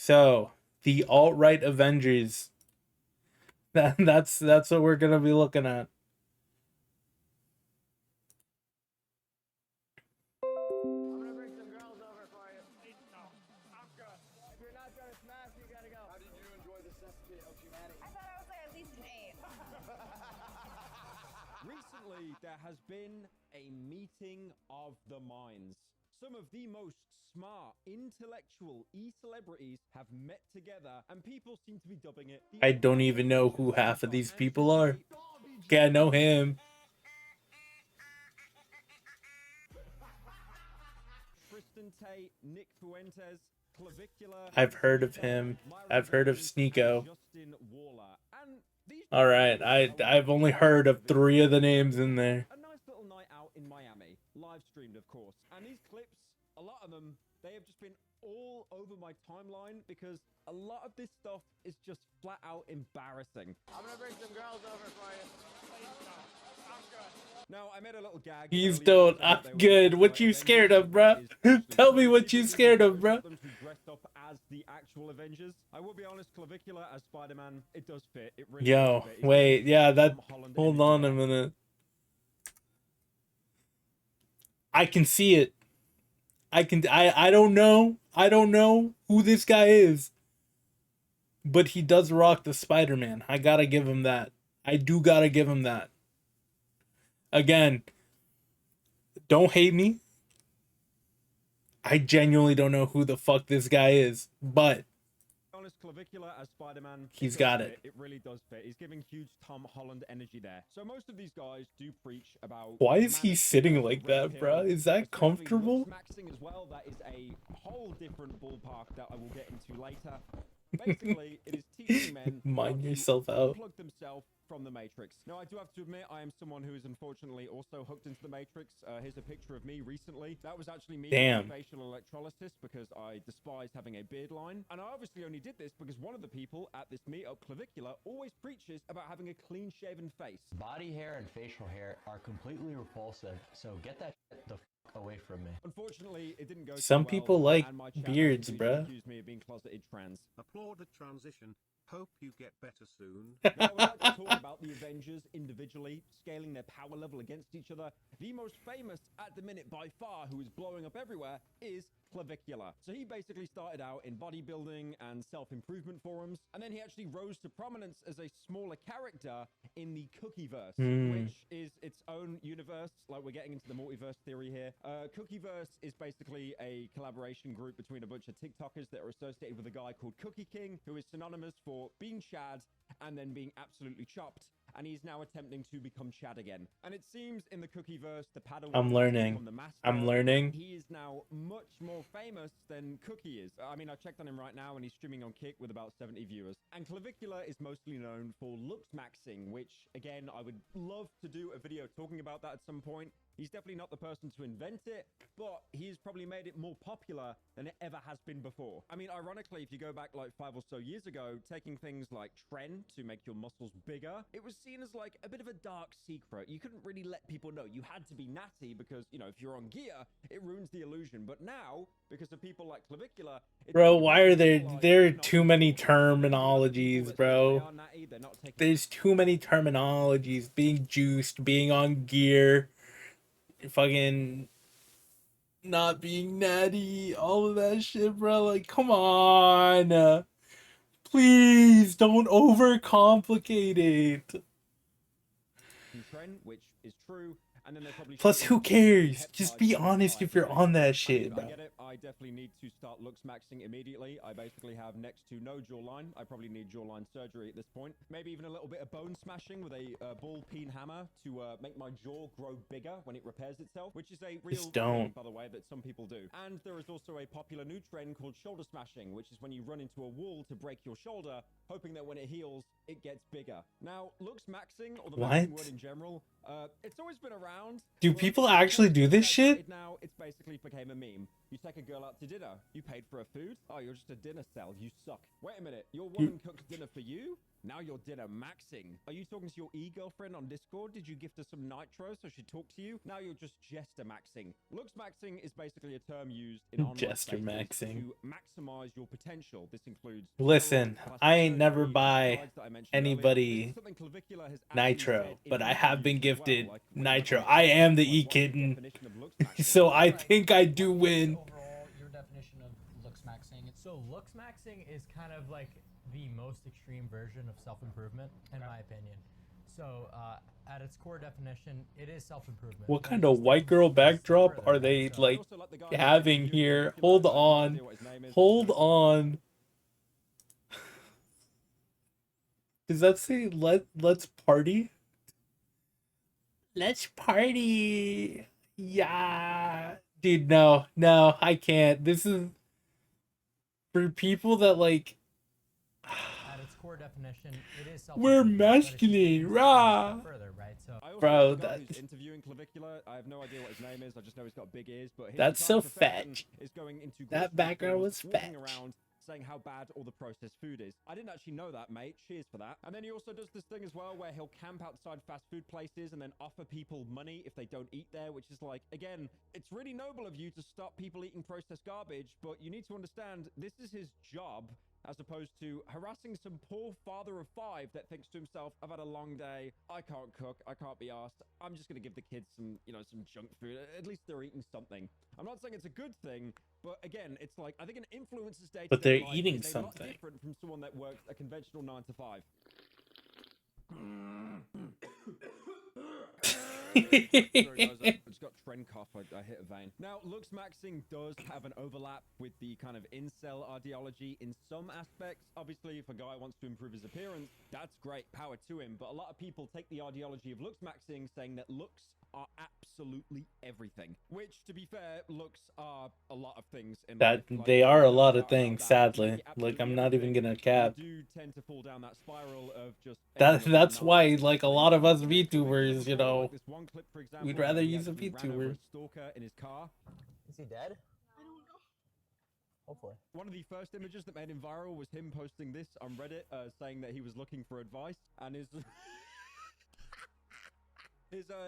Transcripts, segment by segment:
So the alt-right Avengers. That's what we're gonna be looking at. I'm gonna bring some girls over for you. No, I'm good. If you're not gonna smash, you gotta go. How did you enjoy the cesspit of humanity? I thought I was like at least an 8. Recently, there has been a meeting of the minds. Some of the most smart, intellectual e-celebrities have met together, and people seem to be dubbing it. I don't even know who half of these people are. Okay, I know him. Tristan Tate, Nick Fuentes, Clavicular. I've heard of him. I've heard of Sneeko. All right, I've only heard of 3 of the names in there. A nice little night out in Miami, live streamed, of course. And these clips, a lot of them, they have just been all over my timeline because a lot of this stuff is just flat out embarrassing. I'm gonna bring some girls over for you. I'm good. Now, I made a little gag. He's don't. I'm good. What you scared of, bruh? Tell me what you scared of, bruh. Dressed up as the actual Avengers. I will be honest, Clavicular as Spider-Man, it does fit. It really Yo, does fit. wait, yeah, that. Hold on a minute. I can see it. I don't know. I don't know who this guy is. But he does rock the Spider-Man. I gotta give him that. I do gotta give him that. Again, don't hate me. I genuinely don't know who the fuck this guy is, but Clavicular as Spider-Man, he's got it. It really does fit. He's giving huge Tom Holland energy there. So most of these guys do preach about. Why is he sitting like that, bro? Is that comfortable? Maxing as well. That is a whole different ballpark that I will get into later. Basically, it is teaching men mind yourself out. Unplug themselves from the Matrix. Now, I do have to admit, I am someone who is unfortunately also hooked into the Matrix. Here's a picture of me recently. That was actually me doing facial electrolysis because I despise having a beard line. And I obviously only did this because one of the people at this meetup, Clavicular, always preaches about having a clean-shaven face. Body hair and facial hair are completely repulsive, so get that the f away from me. Unfortunately, it didn't go Some too people well, like and my chat beards, actually bruh. accused me of being closeted trans. Applaud the transition. Hope you get better soon. Now, I would like to talk about the Avengers individually, scaling their power level against each other. The most famous at the minute by far, who is blowing up everywhere, is Clavicular. So he basically started out in bodybuilding and self-improvement forums, and then he actually rose to prominence as a smaller character in the Cookieverse, which is its own universe. Like, we're getting into the multiverse theory here. Cookieverse is basically a collaboration group between a bunch of TikTokers that are associated with a guy called Cookie King, who is synonymous for being Chad and then being absolutely chopped. And he's now attempting to become Chad again. And it seems in the Cookieverse, the Padawan I'm learning. I'm learning. He is now much more famous than Cookie is. I mean, I checked on him right now and he's streaming on Kick with about 70 viewers. And Clavicular is mostly known for looks maxing, which again, I would love to do a video talking about that at some point. He's definitely not the person to invent it, but he's probably made it more popular than it ever has been before. I mean, ironically, if you go back like 5 or so years ago, taking things like Tren to make your muscles bigger, it was seen as like a bit of a dark secret. You couldn't really let people know. You had to be natty because, you know, if you're on gear, it ruins the illusion. But now, because of people like Clavicular... Bro, why are there are too many terminologies, bro? There's too many terminologies. Being juiced, being on gear... fucking not being natty, all of that shit, bro. Like, come on. Please don't overcomplicate it. Which is true. And then plus, who cares? Just be honest if you're on that shit, bro. I get it. I definitely need to start looks maxing immediately. I basically have next to no jawline. I probably need jawline surgery at this point. Maybe even a little bit of bone smashing with a ball peen hammer to make my jaw grow bigger when it repairs itself, which is a real thing, by the way, that some people do. And there is also a popular new trend called shoulder smashing, which is when you run into a wall to break your shoulder, hoping that when it heals, it gets bigger. Now, looks maxing, or the maxing word in general, it's always been around. Do people actually do this shit? Now it's basically became a meme. You take a girl out to dinner. You paid for her food. Oh, you're just a dinner cell. You suck. Wait a minute. Your woman cooks dinner for you? Now you're dinner maxing. Are you talking to your e-girlfriend on Discord? Did you gift her some nitro so she talked to you? Now you're just jester maxing. Looks maxing is basically a term used in online Jester spaces maxing. to maximize your potential. This includes Listen, steroids, I plastic ain't never surgery, buy peptides that I mentioned earlier. anybody This is something Clavicular has actually nitro, said in but I have been interviews as well, gifted like, wait, nitro. okay, I am the like, what's e-kitten, definition of looks maxing? so I Right. think I do What is win. overall your definition of looks maxing? So looks maxing is kind of like the most extreme version of self-improvement, in my opinion. So at its core definition, it is self-improvement. What but kind it of just white takes girl it a step backdrop further, are right? they So- like Also, like, the guy who's having interviewing here? Clavicular, Hold I have no on. idea what his name is. Hold on. Does that say let's party? Let's party. Yeah. Dude, no, I can't. This is for people that like At its core definition, it is we're self-improvement, but it just masculine, takes it a rah. step further, right? So I also Bro, like the guy that- who's interviewing Clavicular. I have no idea what his name is. I just know he's got big ears. But his That's entire so profession fetch. is going into That grocery background stores, was walking fetch. around saying how bad all the processed food is. I didn't actually know that, mate. Cheers for that. And then he also does this thing as well where he'll camp outside fast food places and then offer people money if they don't eat there, which is like, again, it's really noble of you to stop people eating processed garbage, but you need to understand this is his job as opposed to harassing some poor father of 5 that thinks to himself, I've had a long day, I can't cook, I can't be asked, I'm just going to give the kids some, some junk food. At least they're eating something. I'm not saying it's a good thing, but again, it's like, I think an influencer's day But they're eating something. different from someone that works a conventional 9 to 5. Sorry guys, I just got trend cough. I hit a vein. Now, looks maxing does have an overlap with the kind of incel ideology in some aspects. Obviously, if a guy wants to improve his appearance, that's great, power to him. But a lot of people take the ideology of looks maxing, saying that looks are absolutely everything. Which, to be fair, looks are a lot of things in That life. Like, they are a no lot doubt of about things, that. sadly. Like, Like I'm absolutely not even everything. gonna You cap. do tend to fall down that spiral of just That's why like a lot of us VTubers, VTubers, you know, this one clip, for example, we'd rather where he use a actually ran over VTuber. a stalker in his car. Is he dead? I don't know. Hopefully. One of the first images that made him viral was him posting this on Reddit, saying that he was looking for advice, and his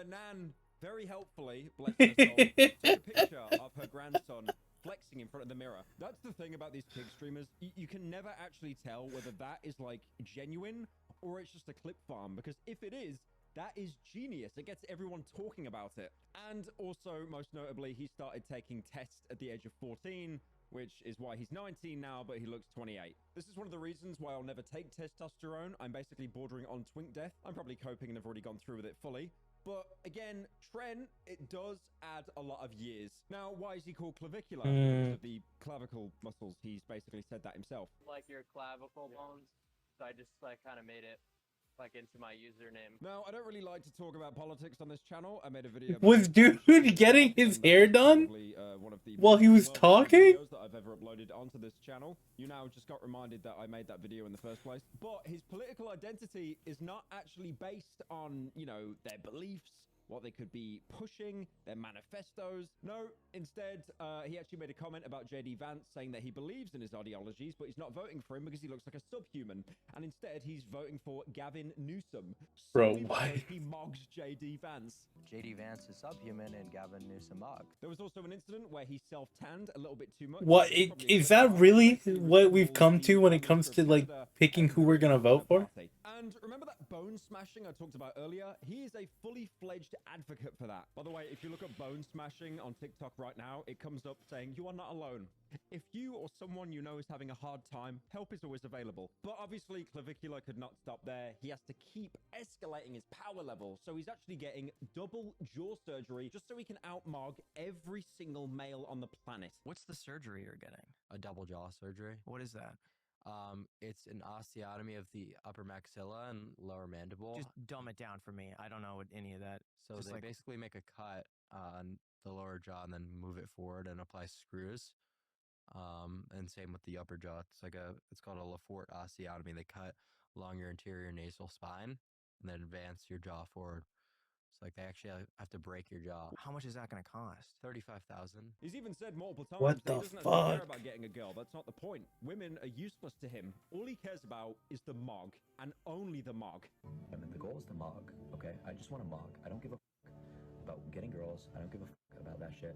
nan very helpfully, bless her soul, took a picture of her grandson flexing in front of the mirror. That's the thing about these pig streamers. You can never actually tell whether that is like genuine or it's just a clip farm, because if it is, that is genius. It gets everyone talking about it. And also, most notably, he started taking tests at the age of 14, which is why he's 19 now, but he looks 28. This is one of the reasons why I'll never take testosterone. I'm basically bordering on twink death. I'm probably coping and have already gone through with it fully. But again, Trent, it does add a lot of years. Now, why is he called clavicular? Because of the clavicle muscles. He's basically said that himself. Like your clavicle bones. So I just like kind of made it like into my username. Now, I don't really like to talk about politics on this channel. I made a video. Was dude getting his hair done Probably, one of the while he was most talking? videos that I've ever uploaded onto this channel. You now just got reminded that I made that video in the first place. But his political identity is not actually based on, their beliefs, what they could be pushing, their manifestos. No, instead, he actually made a comment about JD Vance saying that he believes in his ideologies, but he's not voting for him because he looks like a subhuman. And instead, he's voting for Gavin Newsom. Bro, solely why? because he mogs JD Vance. JD Vance is subhuman and Gavin Newsom mug. There was also an incident where he self-tanned a little bit too much. What It's probably a is clip that art. really Basically what we've resembles come the to when it Prime comes Minister to of like Canada picking and who we're gonna vote for? party. And remember that bone smashing I talked about earlier? He is a fully fledged advocate for that. By the way, if you look up bone smashing on TikTok right now, it comes up saying you are not alone. If you or someone you know is having a hard time, help is always available. But obviously, Clavicular could not stop there. He has to keep escalating his power level. So he's actually getting double jaw surgery just so he can outmog every single male on the planet. What's the surgery you're getting? A double jaw surgery. What is that? It's an osteotomy of the upper maxilla and lower mandible. Just dumb it down for me. I don't know what any of that. So just they like basically make a cut on the lower jaw and then move it forward and apply screws. And same with the upper jaw. It's called a Lafort osteotomy. They cut along your anterior nasal spine and then advance your jaw forward. So like they actually have to break your jaw. How much is that going to cost? 35,000. He's even said multiple times What that he the doesn't actually care fuck? about getting a girl. That's not the point. Women are useless to him. All he cares about is the mog, and only the mog. I mean, the goal is to mog, okay? I just want to mog. I don't give a fuck about getting girls. I don't give a fuck about that shit.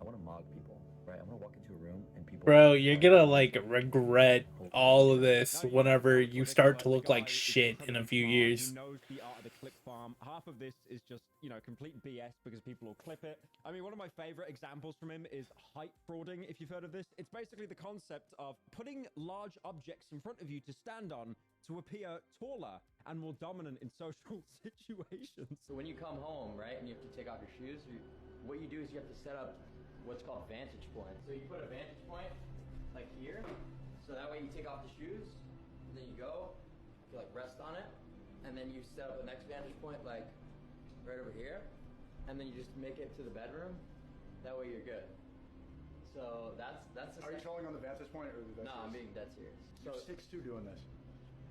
I want to mog people, right? I want to walk into a room and people... Bro, you're gonna like regret all of this whenever you start to look like shit in a few years. He knows the art of the clip farm. Half of this is just, you know, complete BS because people will clip it. I mean, one of my favorite examples from him is height frauding, if you've heard of this. It's basically the concept of putting large objects in front of you to stand on to appear taller and more dominant in social situations. So when you come home, right, and you have to take off your shoes, what you do is you have to set up what's called vantage point. So you put a vantage point like here, so that way you take off the shoes, and then you go, you like rest on it, and then you set up the next vantage point like right over here, and then you just make it to the bedroom. That way you're good. So that's. Are you trolling on the vantage point or the? No, I'm being dead serious. So 6'2" doing this.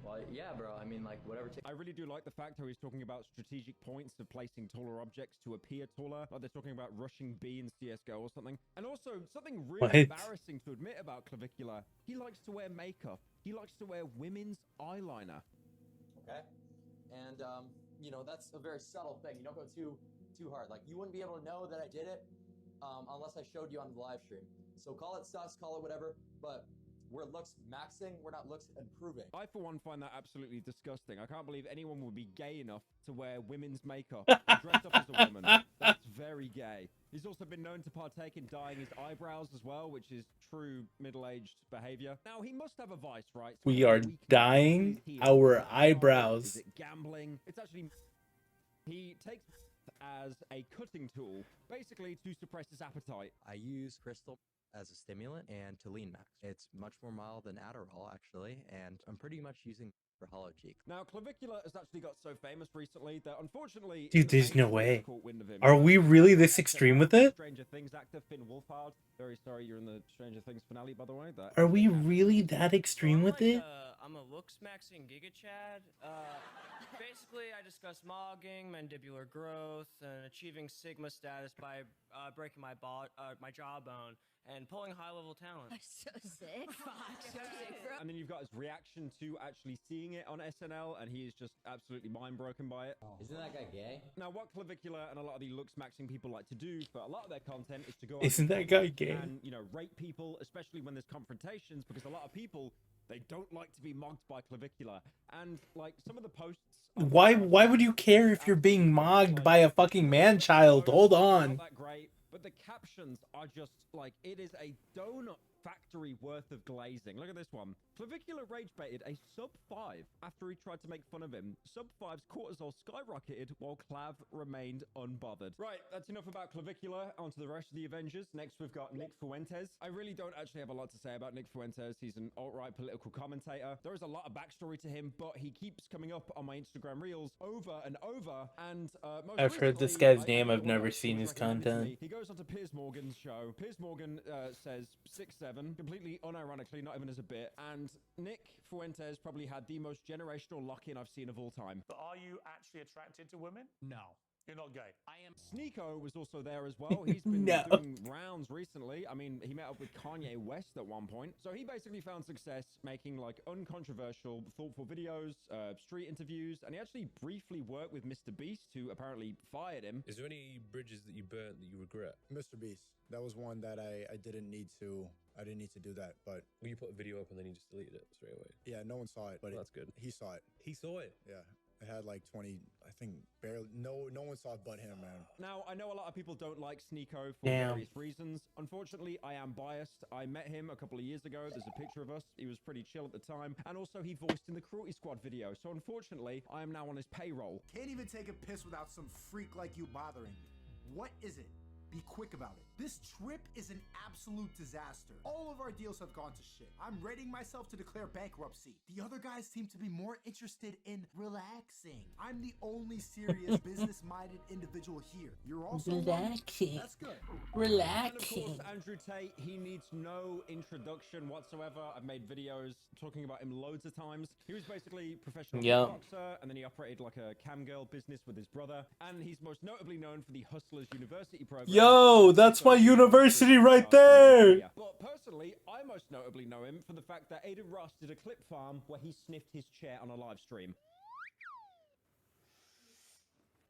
Well, yeah, bro. I mean, like, whatever. I really do like the fact how he's talking about strategic points of placing taller objects to appear taller. Like they're talking about rushing B in CSGO or something. And also, something really embarrassing to admit about Clavicular. He likes to wear makeup. He likes to wear women's eyeliner. Okay. And, you know, that's a very subtle thing. You don't go too hard. Like, you wouldn't be able to know that I did it unless I showed you on the live stream. So call it sus, call it whatever, but we're looks maxing, we're not looks improving. I, for one, find that absolutely disgusting. I can't believe anyone would be gay enough to wear women's makeup and dress up as a woman. That's very gay. He's also been known to partake in dyeing his eyebrows as well, which is true middle-aged behavior. Now, he must have a vice, right? We are dyeing our eyebrows. Is it gambling? It's actually... He takes as a cutting tool, basically to suppress his appetite. I use crystal as a stimulant and to lean max. It's much more mild than Adderall, actually, and I'm pretty much using for hollow cheek. Now, Clavicular has actually got so famous recently that unfortunately... Dude, there's no way. Are we really this extreme with it? Stranger Things actor Finn Wolfhard. Very sorry you're in the Stranger Things finale, by the way. Are we really that extreme with it? I'm a looks maxing Giga Chad. Basically, I discuss mogging, mandibular growth, and achieving Sigma status by breaking my jawbone and pulling high-level talent. So sick. So sick, bro. And then you've got his reaction to actually seeing it on SNL, and he is just absolutely mind-broken by it. Isn't that guy gay? Now, what Clavicular and a lot of the looks-maxing people like to do for a lot of their content is to go... Isn't that guy gay? And, you know, rate people, especially when there's confrontations, because a lot of people, they don't like to be mocked by Clavicular. And, like, some of the posts... Why would you care if you're being mogged by a fucking man-child? Hold on. Not that great, but the captions are just like, it is a donut factory worth of glazing. Look at this one. Clavicular rage baited a sub 5 after he tried to make fun of him. Sub 5's cortisol skyrocketed while Clav remained unbothered. Right, that's enough about Clavicular. On to the rest of the Avengers. Next, we've got Nick Fuentes. I really don't actually have a lot to say about Nick Fuentes. He's an alt-right political commentator. There is a lot of backstory to him, but he keeps coming up on my Instagram reels over and over. And I've heard this guy's name. I've never seen his content. He goes on to Piers Morgan's show. Piers Morgan says 6'7", completely unironically, not even as a bit. And Nick Fuentes probably had the most generational lock-in I've seen of all time. But are you actually attracted to women? No. You're not gay. I am. Sneeko was also there as well. He's been doing rounds recently. I mean, he met up with Kanye West at one point. So he basically found success making like uncontroversial, thoughtful videos, street interviews, and he actually briefly worked with Mr. Beast, who apparently fired him. Is there any bridges that you burnt that you regret? Mr. Beast. That was one that I didn't need to. I didn't need to do that, but... Well, you put a video up and then you just deleted it straight away. Yeah, no one saw it, but well, that's good. He saw it. He saw it? Yeah. It had like 20, I think, barely, no one saw it but him, man. Now, I know a lot of people don't like Sneeko for various reasons. Unfortunately, I am biased. I met him a couple of years ago. There's a picture of us. He was pretty chill at the time. And also, he voiced in the Cruelty Squad video. So unfortunately, I am now on his payroll. Can't even take a piss without some freak like you bothering me. What is it? Be quick about it. This trip is an absolute disaster. All of our deals have gone to shit. I'm readying myself to declare bankruptcy. The other guys seem to be more interested in relaxing. I'm the only serious business-minded individual here. You're also Relaxing. That's good. Relaxing. And of course, Andrew Tate, he needs no introduction whatsoever. I've made videos talking about him loads of times. He was basically a professional boxer, and then he operated like a cam girl business with his brother. And he's most notably known for the Hustlers University program. Yo, that's my university right there. But personally, I most notably know him for the fact that Aiden Ross did a clip farm where he sniffed his chair on a live stream.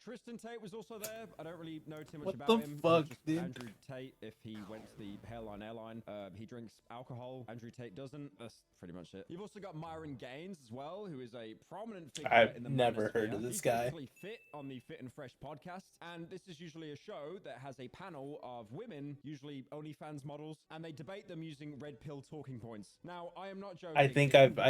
Tristan Tate was also there. I don't really know too much about him. Fuck, Just dude? Andrew Tate, if he went to the hairline airline, he drinks alcohol. Andrew Tate doesn't. That's pretty much it. You've also got Myron Gaines as well, who is a prominent figure I've in the never manosphere. heard of this He's guy. basically Fit on the Fit and Fresh podcast, and this is usually a show that has a panel of women, usually OnlyFans models, and they debate them using red pill talking points. Now, I am not joking. I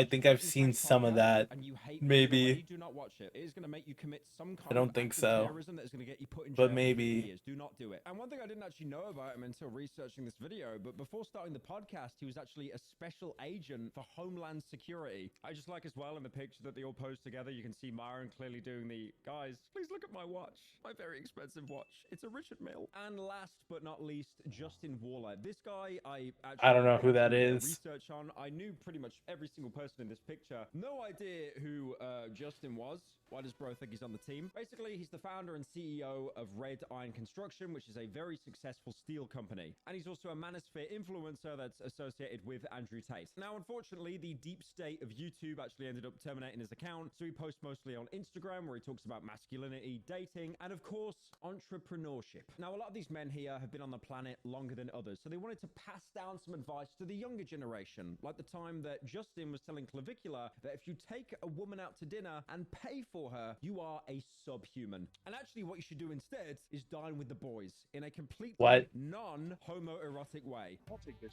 think I've seen some of that. And you hate Maybe. do not watch it. It is going to make you commit some kind I don't of think act of so. terrorism that is going to get you put in But jail for maybe. 50 years. Do not do it. And one thing I didn't actually know about him until researching this video, but before starting the podcast, he was actually a special agent for Homeland Security. I just like as well in the picture that they all posed together, you can see Myron clearly doing the, guys, please look at my watch. My very expensive watch. It's a Richard Mille. And last but not least, Justin Waller. This guy, I don't know who that is. Research on. I knew pretty much every single person in this picture. No idea who Justin was. Why does bro think he's on the team? Basically, he's the founder and CEO of Red Iron Construction, which is a very successful steel company. And he's also a manosphere influencer that's associated with Andrew Tate. Now, unfortunately, the deep state of YouTube actually ended up terminating his account. So he posts mostly on Instagram, where he talks about masculinity, dating, and of course, entrepreneurship. Now, a lot of these men here have been on the planet longer than others. So they wanted to pass down some advice to the younger generation. Like the time that Justin was telling Clavicula that if you take a woman out to dinner and pay for her, you are a subhuman. And actually what you should do instead is dine with the boys in a completely non-homoerotic way. I'll take this.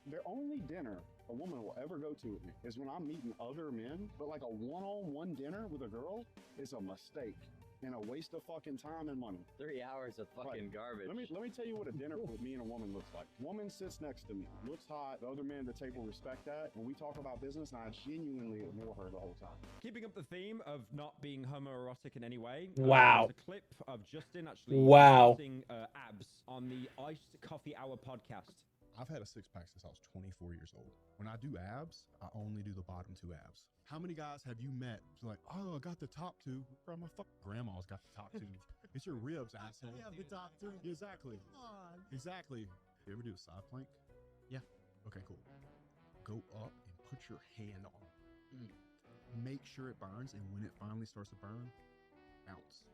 The only dinner a woman will ever go to with me is when I'm meeting other men, but like a one-on-one dinner with a girl is a mistake and a waste of fucking time and money. 3 hours of fucking garbage. Let me tell you what a dinner with me and a woman looks like. Woman sits next to me, looks hot. The other men at the table respect that. When we talk about business, I genuinely ignore her the whole time. Keeping up the theme of not being homoerotic in any way. Wow. There's a clip of Justin actually using abs on the Iced Coffee Hour podcast. I've had a six-pack since I was 24 years old. When I do abs, I only do the bottom two abs. How many guys have you met like, oh, I got the top two? Bro, my fucking grandma's got the top two. It's your ribs, asshole. I have the top two. Exactly. Come on. Exactly. You ever do a side plank? Yeah. Okay, cool. Go up and put your hand on it. Make sure it burns, and when it finally starts to burn, bounce.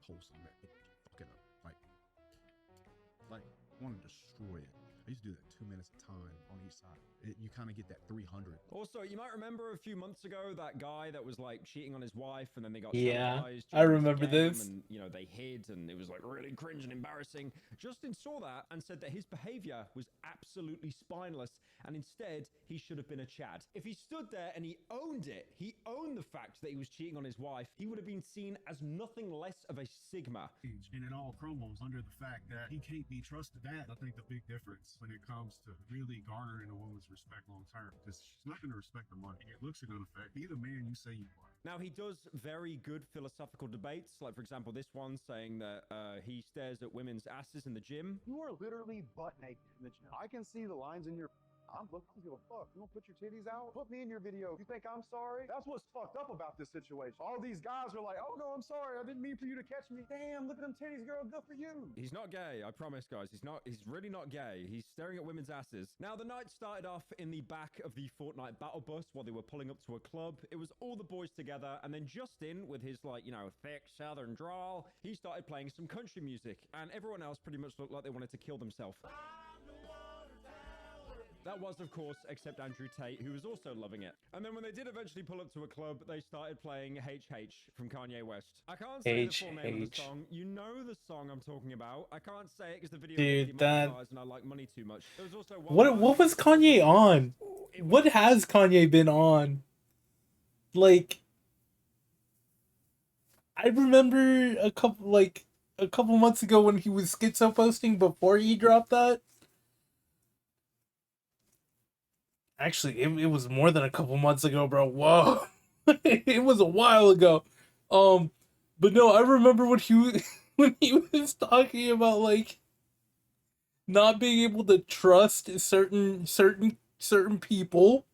Pulse on it. Fuck it up. Like, want to destroy it. I used to do that 2 minutes at a time on each side. You kind of get that 300. Also, you might remember a few months ago that guy that was like cheating on his wife, and then they got I during remember game, this. and they hid, and it was like really cringe and embarrassing. Justin saw that and said that his behavior was absolutely spineless, and instead he should have been a Chad. If he stood there and he owned it, he owned the fact that he was cheating on his wife, he would have been seen as nothing less of a Sigma. And it all crumbles under the fact that he can't be trusted. That, I think, the big difference when it comes to really garnering a woman's respect long term, because she's not going to respect the money. Your looks are going to affect. Be the man you say you are. Now, he does very good philosophical debates, like, for example, this one saying that he stares at women's asses in the gym. You are literally butt naked in the gym. I can see the lines in your... I don't give a fuck. You don't put your titties out? Put me in your video. You think I'm sorry? That's what's fucked up about this situation. All these guys are like, oh no, I'm sorry. I didn't mean for you to catch me. Damn, look at them titties, girl. Good for you. He's not gay, I promise, guys. He's really not gay. He's staring at women's asses. Now, the night started off in the back of the Fortnite battle bus while they were pulling up to a club. It was all the boys together, and then Justin, with his, thick southern drawl, he started playing some country music, and everyone else pretty much looked like they wanted to kill themselves. That was, of course, except Andrew Tate, who was also loving it. And then when they did eventually pull up to a club, they started playing HH from Kanye West. I can't say the full name of the song. You know the song I'm talking about. I can't say it because the video is demonetized and I like money too much. There was also one What was Kanye on? What has Kanye been on? Like, I remember a couple months ago when he was schizo posting before he dropped that. Actually, it was more than a couple months ago, bro. Whoa. It was a while ago. But no, I remember when when he was talking about like not being able to trust certain people,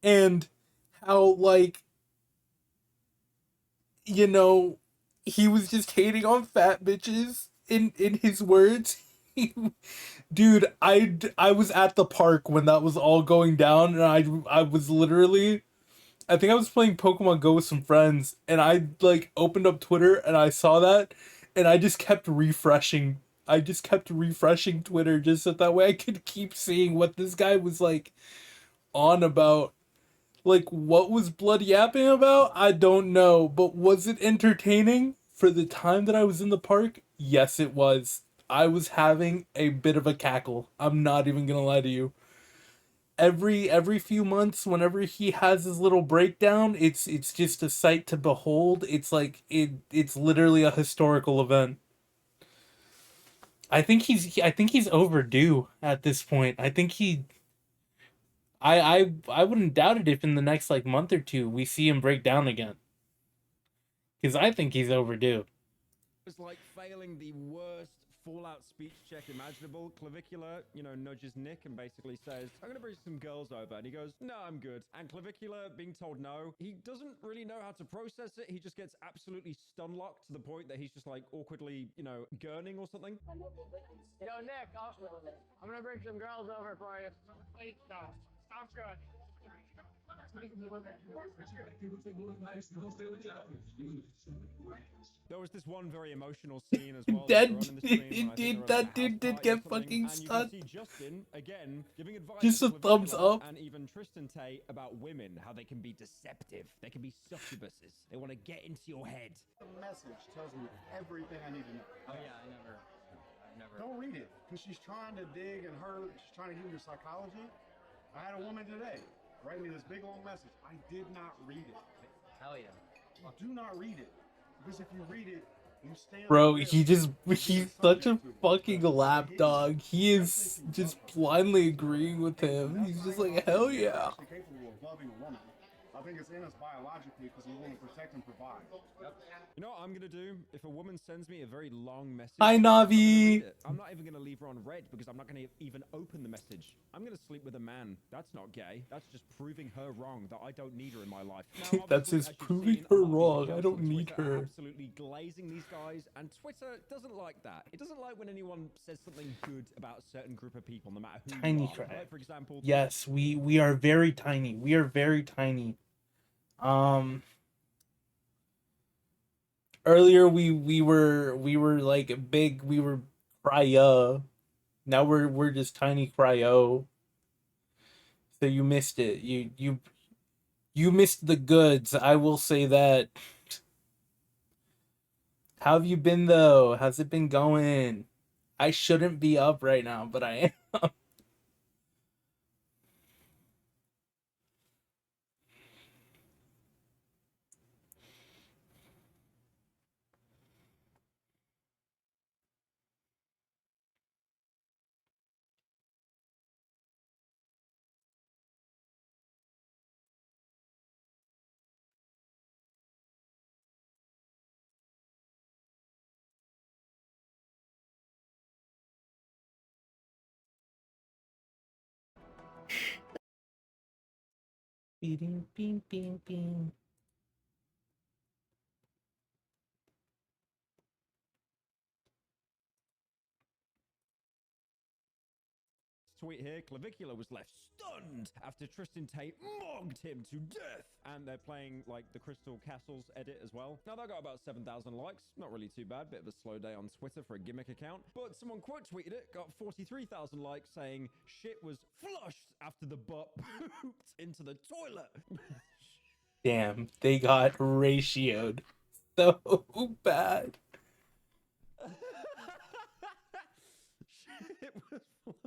and how like, you know, he was just hating on fat bitches in his words. Dude, I was at the park when that was all going down, and I was literally, I think I was playing Pokemon Go with some friends, and I like opened up Twitter and I saw that, and I just kept refreshing. I just kept refreshing Twitter just so that way I could keep seeing what this guy was like on about. Like, what was Blood yapping about? I don't know, but was it entertaining for the time that I was in the park? Yes, it was. I was having a bit of a cackle. I'm not even gonna lie to you. Every few months, whenever he has his little breakdown, it's just a sight to behold. It's like it's literally a historical event. I think he's overdue at this point. I think I wouldn't doubt it if in the next like month or two we see him break down again. Because I think he's overdue. It's like failing the worst Fallout speech check imaginable. Clavicular, you know, nudges Nick and basically says, I'm gonna bring some girls over. And he goes, no, I'm good. And Clavicular, being told no, he doesn't really know how to process it. He just gets absolutely stun locked to the point that he's just like awkwardly, you know, gurning or something. Yo, Nick, I'm gonna bring some girls over for you. Wait, no, sounds good. There was this one very emotional scene as well. later on in the stream when I think they were at a house Did party or get something, fucking and you can stunned. see Justin again giving advice Just to a thumbs Clavicular up. and even Tristan Tate about women, how they can be deceptive, they can be succubuses, they want to get into your head. The message tells me everything I need to know. Oh yeah, I never. Don't read it, because she's trying to dig and she's trying to give you psychology. I had a woman today write me this big long message. I did not read it. Hell yeah. Do not read it, because if you read it, you stand. Bro, he's such a fucking lapdog. He is just blindly agreeing with him. He's just like, hell yeah. Capable of loving a woman. I think it's in us biologically because we want to protect and provide. You know what I'm gonna do? If a woman sends me a very long message, Hi, Navi. I'm not even gonna leave her on red because I'm not gonna even open the message. I'm gonna sleep with a man. That's not gay. That's just proving her wrong that I don't need her in my life. Now, That's obviously, just as you've proving seen, her a lot of these wrong. I accounts don't on need Twitter are her. absolutely glazing these guys, and Twitter doesn't like that. It doesn't like when anyone says something good about a certain group of people, no matter who Tiny you are. cry. Like, for example, Yes, we are very tiny. We are very tiny. Earlier we were like big. We were Cryo. Now we're just tiny Cryo. So you missed it. You missed the goods. I will say that. How have you been though? How's it been going? I shouldn't be up right now, but I am. Beating, beam, beam, beam. tweet here, Clavicular was left stunned after Tristan Tate mogged him to death. And they're playing like the Crystal Castles edit as well. Now that got about 7,000 likes, not really too bad, bit of a slow day on Twitter for a gimmick account. But someone quote tweeted it, got 43,000 likes saying shit was flushed after the butt pooped into the toilet. Damn, they got ratioed so bad. Shit was flushed.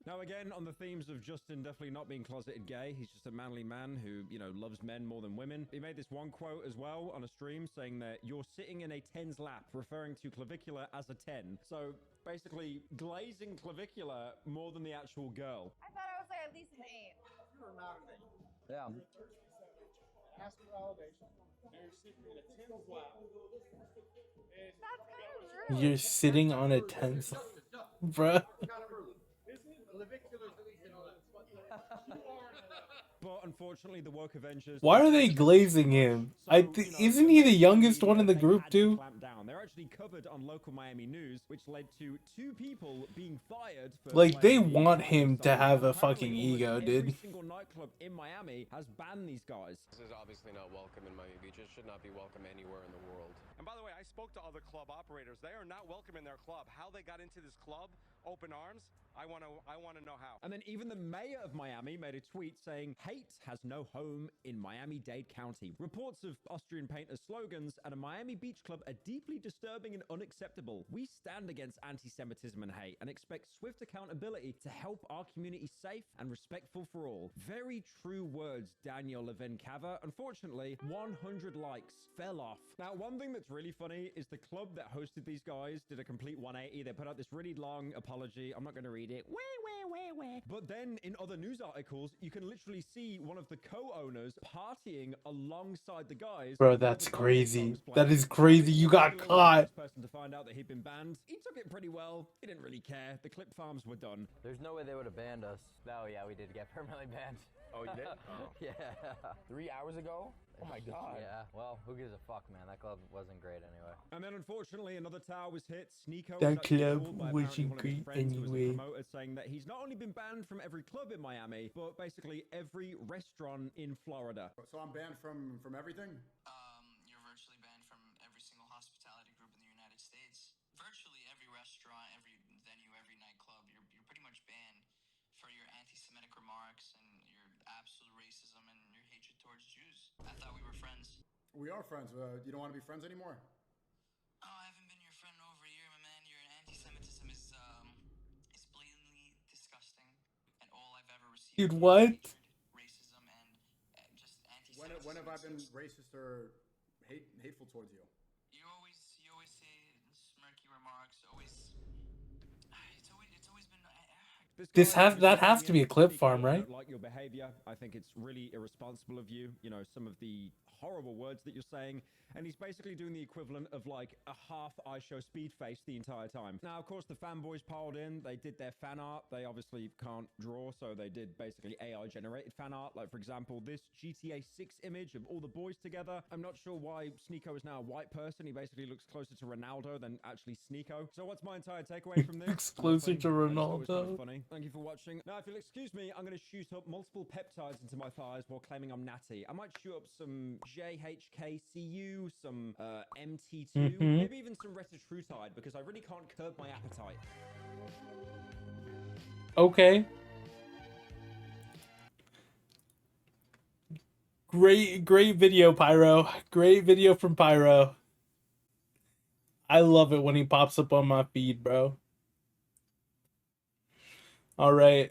Now, again, on the themes of Justin definitely not being closeted gay, he's just a manly man who, you know, loves men more than women. He made this one quote as well on a stream saying that you're sitting in a 10's lap, referring to clavicular as a 10. So basically, glazing clavicular more than the actual girl. I thought I was like at least an 8. You are not an 8. Yeah. You're 13% ask for validation. Now you're sitting in a 10's lap. That's kind of rude. You're sitting on a tense, bruh. But unfortunately, the woke Avengers. Why are they glazing him? Isn't he the youngest one in the group too? They're actually covered on local Miami news, which led to 2 people being fired. For Like, they want him to have a fucking ego, Every dude. single nightclub in Miami has banned these guys. This is obviously not welcome in Miami Beach. It should not be welcome anywhere in the world. And by the way, I spoke to other club operators. They are not welcome in their club. How they got into this club, open arms, I want to know how. And then even the mayor of Miami made a tweet saying, "Hate has no home in Miami-Dade County. Reports of Austrian painters' slogans at a Miami Beach club are deeply disturbing and unacceptable. We stand against anti-Semitism and hate and expect swift accountability to help our community safe and respectful for all." Very true words, Daniel Levenkava. Unfortunately, 100 likes fell off. Now, one thing that's really funny is the club that hosted these guys did a complete 180. They put out this really long apology. I'm not going to read it. But then in other news articles, you can literally see one of the co-owners partying alongside the guys. Bro, that's crazy. That is crazy. You got caught. This person to find out that he'd been banned. He took it pretty well. He didn't really care. The clip farms were done. There's no way they would have banned us. Oh yeah, we did get permanently banned. Oh, you did? Yeah. 3 hours ago? Oh my god. Yeah. Well, who gives a fuck, man? That club wasn't great anyway. And then unfortunately, another tower was hit. Sneeko That was actually club called by wasn't apparently one of his great friends who was the anyway. promoter, saying that he's not only been banned from every club in Miami, but basically every restaurant in Florida. So I'm banned from everything? You're virtually banned from every single hospitality group in the United States. Virtually every restaurant, every venue, every nightclub, you're pretty much banned for your anti-Semitic remarks and your absolute racism and your hatred towards Jews. I thought we were friends. We are friends. You don't want to be friends anymore? Oh, I haven't been your friend in over a year, my man. Your anti-Semitism is blatantly disgusting, and all I've ever received. Dude, what? Racism and just anti-Semitism. When have I been racist or hateful towards you? You always say smirky remarks. It's always been. That has to be a clip farm, right? Like your behavior, I think it's really irresponsible of you. You know, some of the horrible words that you're saying, and he's basically doing the equivalent of like a half I show speed face the entire time. Now, of course, the fanboys piled in. They did their fan art. They obviously can't draw, so they did basically AI generated fan art. Like, for example, this GTA 6 image of all the boys together. I'm not sure why Sneeko is now a white person. He basically looks closer to Ronaldo than actually Sneeko. So what's my entire takeaway from this? Looks closer to Nothing. I just thought it was kind Ronaldo. of funny. Thank you for watching. Now, if you'll excuse me, I'm going to shoot up multiple peptides into my thighs while claiming I'm natty. I might shoot up some JHKCU, some MT2, maybe even some retatrutide, because I really can't curb my appetite. Okay. Great video, Pyro. Great video from Pyro. I love it when he pops up on my feed, bro. All right.